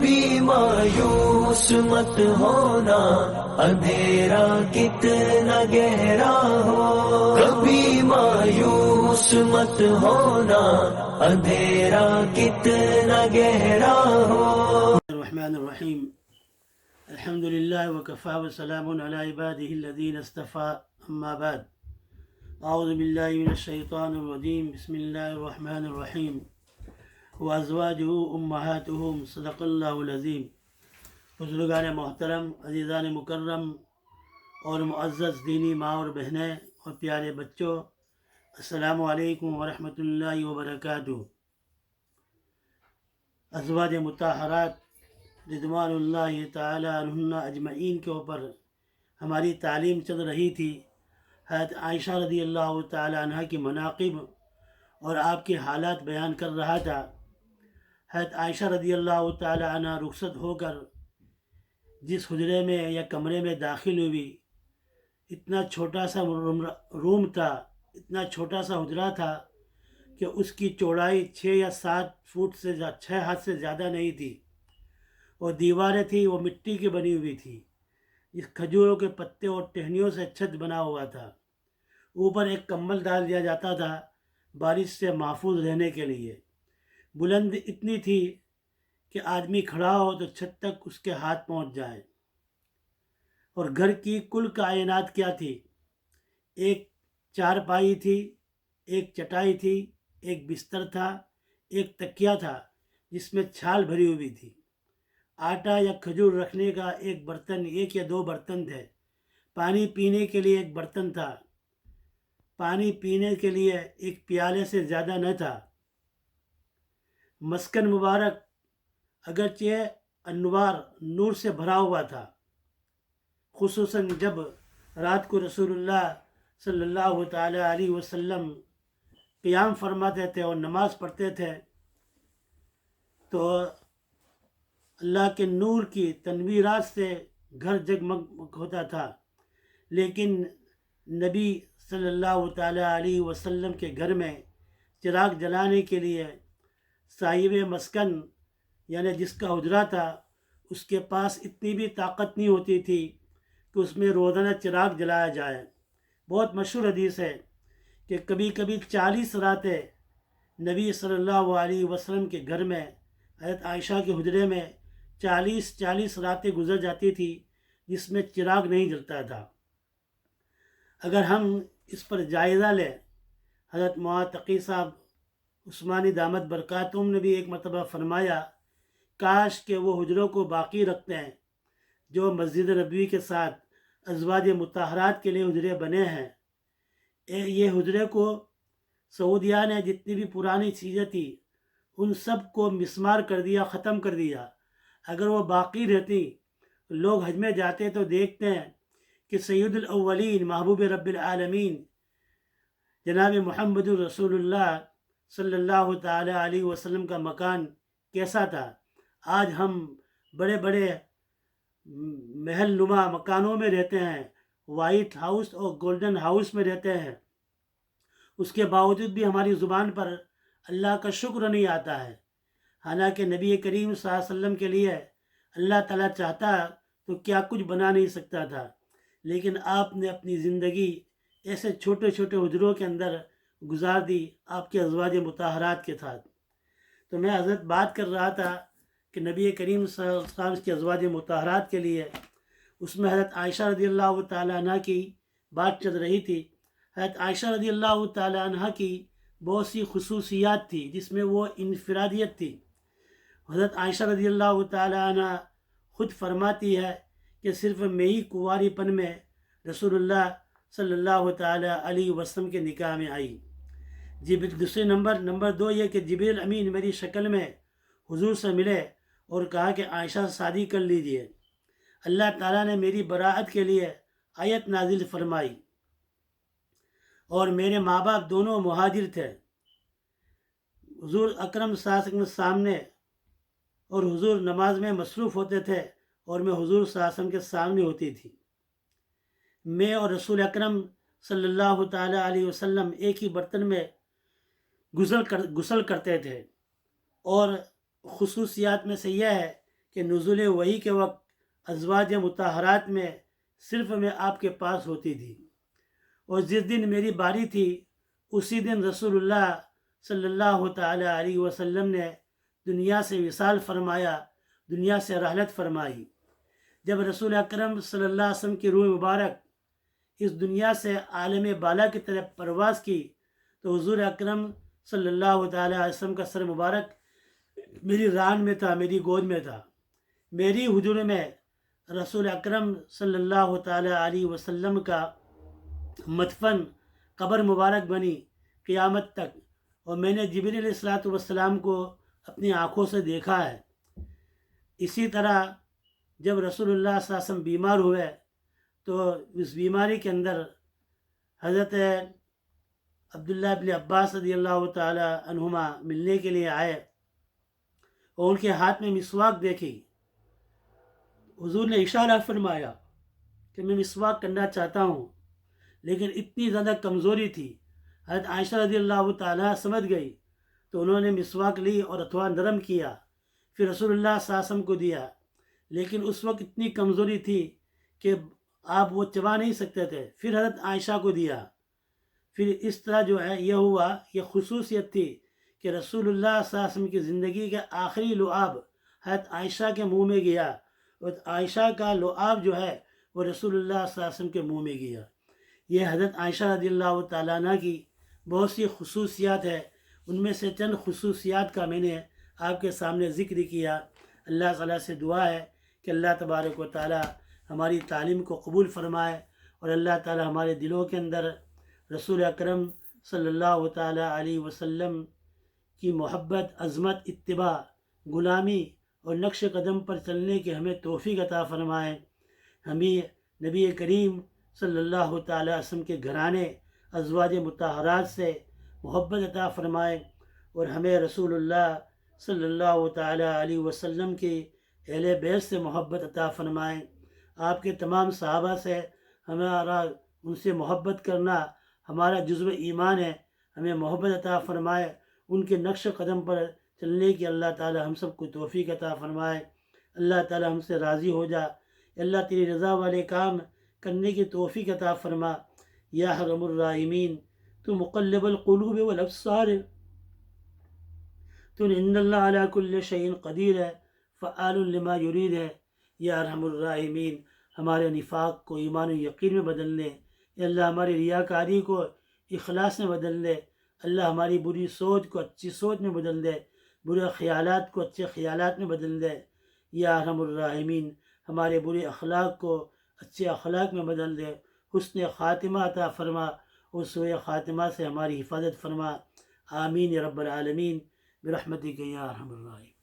کبھی مایوس مت ہونا، اندھیرا کتنا گہرا ہو، کبھی مایوس مت ہونا، اندھیرا کتنا گہرا ہو۔ الرحمن الرحیم، الحمد للہ وکفا وسلام علی عبادہ الذین اصطفیٰ، اما بعد، اعوذ باللہ من الشیطان الرجیم، بسم اللہ الرحمن الرحیم، وازواجہ امہاتہم، صدق اللہ العظیم۔ بزرگان محترم، عزیزان مکرم اور معزز دینی ماں اور بہنیں اور پیارے بچوں، السلام علیکم ورحمۃ اللہ وبرکاتہ۔ ازواج مطہرات رضوان اللہ تعالی عنہن اجمعین کے اوپر ہماری تعلیم چل رہی تھی۔ حضرت عائشہ رضی اللہ تعالی عنہ کی مناقب اور آپ کے حالات بیان کر رہا تھا۔ حضرت عائشہ رضی اللہ تعالی عنہ رخصت ہو کر جس حجرے میں یا کمرے میں داخل ہوئی، اتنا چھوٹا سا روم تھا، اتنا چھوٹا سا حجرہ تھا کہ اس کی چوڑائی 6 یا 7 فٹ سے 6 ہاتھ سے زیادہ نہیں تھی، اور دیواریں تھیں وہ مٹی کی بنی ہوئی تھی، جس کھجوروں کے پتے اور ٹہنیوں سے چھت بنا ہوا تھا۔ اوپر ایک کمبل ڈال دیا جاتا تھا بارش سے محفوظ رہنے کے لیے۔ بلند اتنی تھی کہ آدمی کھڑا ہو تو چھت تک اس کے ہاتھ پہنچ جائے۔ اور گھر کی کل کائنات کیا تھی؟ ایک چارپائی تھی، ایک چٹائی تھی، ایک بستر تھا، ایک تکیہ تھا جس میں چھال بھری ہوئی تھی، آٹا یا کھجور رکھنے کا ایک برتن، 1 یا 2 برتن تھے، پانی پینے کے لیے ایک برتن تھا، پانی پینے کے لیے ایک پیالے سے زیادہ نہ تھا۔ مسکن مبارک اگرچہ انوار نور سے بھرا ہوا تھا، خصوصاً جب رات کو رسول اللہ صلی اللہ تعالی علیہ وسلم قیام فرماتے تھے اور نماز پڑھتے تھے تو اللہ کے نور کی تنویرات سے گھر جگمگ ہوتا تھا۔ لیکن نبی صلی اللہ تعالی علیہ وسلم کے گھر میں چراغ جلانے کے لیے صاحب مسکن یعنی جس کا حجرہ تھا، اس کے پاس اتنی بھی طاقت نہیں ہوتی تھی کہ اس میں روزانہ چراغ جلایا جائے۔ بہت مشہور حدیث ہے کہ کبھی کبھی 40 راتیں نبی صلی اللہ علیہ وسلم کے گھر میں، حضرت عائشہ کے حجرے میں 40 راتیں گزر جاتی تھی جس میں چراغ نہیں جلتا تھا۔ اگر ہم اس پر جائزہ لیں، حضرت معتقی صاحب عثمانی دامت برکاتہم نے بھی ایک مرتبہ فرمایا، کاش کہ وہ حجروں کو باقی رکھتے ہیں جو مسجد نبوی کے ساتھ ازواج مطہرات کے لیے حجرے بنے ہیں۔ یہ حجرے کو سعودیہ نے جتنی بھی پرانی چیزیں تھی ان سب کو مسمار کر دیا، ختم کر دیا۔ اگر وہ باقی رہتی، لوگ حج میں جاتے تو دیکھتے ہیں کہ سید الاولین محبوب رب العالمین جناب محمد رسول اللہ صلی اللہ تعالی علیہ وسلم کا مکان کیسا تھا۔ آج ہم بڑے بڑے محل نما مکانوں میں رہتے ہیں، وائٹ ہاؤس اور گولڈن ہاؤس میں رہتے ہیں، اس کے باوجود بھی ہماری زبان پر اللہ کا شکر نہیں آتا ہے۔ حالانکہ نبی کریم صلی اللہ علیہ وسلم کے لیے اللہ تعالیٰ چاہتا تو کیا کچھ بنا نہیں سکتا تھا، لیکن آپ نے اپنی زندگی ایسے چھوٹے چھوٹے حجروں کے اندر گزار دی آپ کے ازواج مطہرات کے ساتھ۔ تو میں حضرت بات کر رہا تھا کہ نبی کریم صلی اللہ علیہ وسلم کے ازواج مطہرات کے لیے، اس میں حضرت عائشہ رضی اللہ تعالی عنہ کی بات چل رہی تھی۔ حضرت عائشہ رضی اللہ تعالی عنہ کی بہت سی خصوصیات تھی جس میں وہ انفرادیت تھی۔ حضرت عائشہ رضی اللہ تعالی عنہ خود فرماتی ہے کہ صرف میں ہی کنواری پن میں رسول اللہ صلی اللہ تعالی علیہ وسلم کے نکاح میں آئی۔ دوسرے نمبر 2 یہ کہ جبریل امین میری شکل میں حضور سے ملے اور کہا کہ عائشہ سے شادی کر لیجئے۔ اللہ تعالیٰ نے میری براءت کے لیے آیت نازل فرمائی، اور میرے ماں باپ دونوں مہاجر تھے۔ حضور اکرم صلی اللہ علیہ وسلم کے سامنے، اور حضور نماز میں مصروف ہوتے تھے اور میں حضور صلی اللہ علیہ وسلم کے سامنے ہوتی تھی۔ میں اور رسول اکرم صلی اللہ تعالی علیہ وسلم ایک ہی برتن میں غسل کرتے تھے، اور خصوصیات میں سے یہ ہے کہ نزول وحی کے وقت ازواج مطہرات میں صرف میں آپ کے پاس ہوتی تھی، اور جس دن میری باری تھی اسی دن رسول اللہ صلی اللہ تعالی علیہ وسلم نے دنیا سے وصال فرمایا، دنیا سے رحلت فرمائی۔ جب رسول اکرم صلی اللہ علیہ وسلم کی روح مبارک اس دنیا سے عالم بالا کی طرف پرواز کی تو حضور اکرم صلی اللہ تعالی علیہ وسلم کا سر مبارک میری ران میں تھا، میری گود میں تھا۔ میری حجر میں رسول اکرم صلی اللہ تعالی علیہ وسلم کا مدفن قبر مبارک بنی قیامت تک، اور میں نے جبریل علیہ الصلاۃ والسلام کو اپنی آنکھوں سے دیکھا ہے۔ اسی طرح جب رسول اللہ صلی اللہ علیہ وسلم بیمار ہوئے تو اس بیماری کے اندر حضرت عبداللہ بن عباس رضی اللہ تعالی عنہما ملنے کے لیے آئے اور ان کے ہاتھ میں مسواک دیکھی۔ حضور نے اشارہ فرمایا کہ میں مسواک کرنا چاہتا ہوں، لیکن اتنی زیادہ کمزوری تھی، حضرت عائشہ رضی اللہ تعالیٰ سمجھ گئی تو انہوں نے مسواک لی اور ہتھوڑا نرم کیا، پھر رسول اللہ صلی اللہ علیہ وسلم کو دیا، لیکن اس وقت اتنی کمزوری تھی کہ آپ وہ چبا نہیں سکتے تھے، پھر حضرت عائشہ کو دیا۔ پھر اس طرح جو ہے یہ ہوا، یہ خصوصیت تھی کہ رسول اللہ صلی اللہ علیہ وسلم کی زندگی کے آخری لعاب حضرت عائشہ کے منہ میں گیا، اور عائشہ کا لعاب جو ہے وہ رسول اللہ صلی اللہ علیہ وسلم کے منہ میں گیا۔ یہ حضرت عائشہ رضی اللہ تعالیٰ عنہ کی بہت سی خصوصیات ہے، ان میں سے چند خصوصیات کا میں نے آپ کے سامنے ذکر کیا۔ اللہ تعالیٰ سے دعا ہے کہ اللہ تبارک و تعالیٰ ہماری تعلیم کو قبول فرمائے، اور اللہ تعالیٰ ہمارے دلوں کے اندر رسول اکرم صلی اللہ تعالیٰ علیہ وسلم کی محبت، عظمت، اتباع، غلامی اور نقش قدم پر چلنے کی ہمیں توفیق عطا فرمائے۔ ہمیں نبی کریم صلی اللہ تعالیٰ علیہ وسلم کے گھرانے ازواج مطہرات سے محبت عطا فرمائے، اور ہمیں رسول اللہ صلی اللہ تعالیٰ علیہ وسلم کی اہل بیت سے محبت عطا فرمائے۔ آپ کے تمام صحابہ سے ہمارا ان سے محبت کرنا ہمارا جزو ایمان ہے، ہمیں محبت عطا فرمائے، ان کے نقش قدم پر چلنے کی اللہ تعالیٰ ہم سب کو توفیق عطا فرمائے۔ اللہ تعالیٰ ہم سے راضی ہو جا، اللہ تیری رضا والے کام کرنے کی توفیق عطا فرما۔ یا ارحم الراحمین، تو مقلب القلوب والابصار، تو ان اللہ علی کل شیء قدیر ہے، فعال لما یرید ہے۔ یا ارحم الراحمین، ہمارے نفاق کو ایمان و یقین میں بدل لے، یا اللہ ہماری ریاکاری کو اخلاص میں بدل لے، اللہ ہماری بری سوچ کو اچھی سوچ میں بدل دے، برے خیالات کو اچھے خیالات میں بدل دے۔ یا ارحم الراحمین، ہمارے برے اخلاق کو اچھے اخلاق میں بدل دے، حسن خاتمہ عطا فرما، اور سوء خاتمہ سے ہماری حفاظت فرما۔ آمین یا رب العالمین، برحمتک یا ارحم الراحمین۔